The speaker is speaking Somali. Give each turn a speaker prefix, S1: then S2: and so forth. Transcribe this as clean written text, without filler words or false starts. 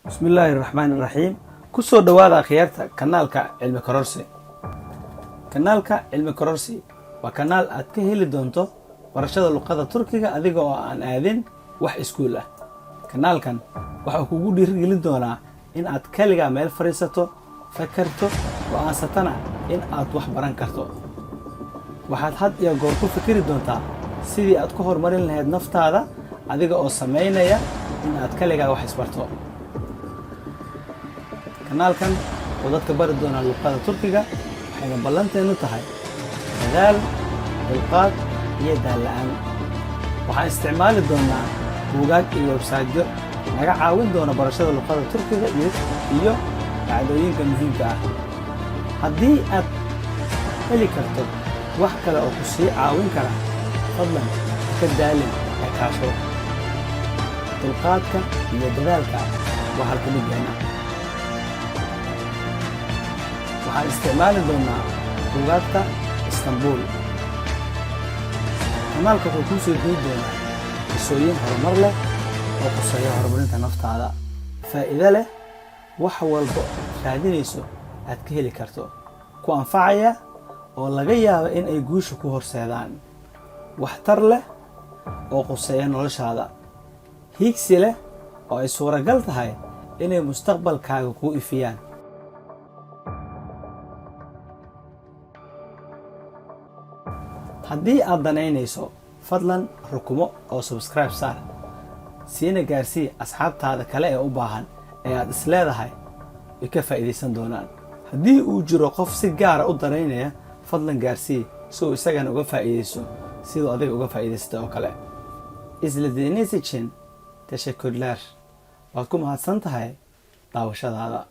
S1: بسم الله الرحمن الرحيم كسو دوادا خيارتا كانالكا علمي كورسي كانالكا علمي كورسي وكانال aad ka heli doonto barashada luqadda Turkiga adiga oo aan aadin wax iskuul ah kanaalkan waxa kugu dhiirigelin doonaa in aad kaliya meel fariisato fakarto go'aansatana in aad wax baran karto waxaad had iyo goor ku fikiri doontaa sidii aad ku horumarin lahayd naftaada adiga oo sameynaya in aad kaliya wax isbarto kanaalkan oo dadka bari doona luqadda Turkiga waxay ballanteenu tahay dadaal dulqaad iyo daalaan waxaan isticmaali doonaa buugaag iyo website naga caawin doona barashada luqadda Turkiga iyo dhacdooyinka muhiimka ah haddii aad heli karto wax kale oo ku sii caawin kara fadlan ka daalin ka kaasho dulqaadka iyo dadaalka waa halka mid ah waxaan isticmaali doonaa buugaagta Istanbul kanaalka wuxuu ku soo jeedi doonaa qisooyin horumar leh oo quseeya horumarinta naftaada faa'iido leh wax walba raadinayso aad ka heli karto ku anfacaya oo laga yaabo in ay guusha ku horseedaan waxtar leh oo quseeya noloshaada hiigsi leh oo ay suuragal tahay inay mustaqbalkaaga ku ifiyaan haddii aad danaynayso fadlan rukumo oo subscribe saar siina gaarsii asxaabtaada kale ee u baahan ee aad isleedahay ay ka faa'iideysan doonaan haddii uu jiro qof si gaar ah u danaynaya fadlan gaarsii si uu isagana uga faa'iideyso sidoo adiga uga faa'iideystay oo kale izlediğiniz için teşekkürler waad ku mahadsan tahay daawashadaada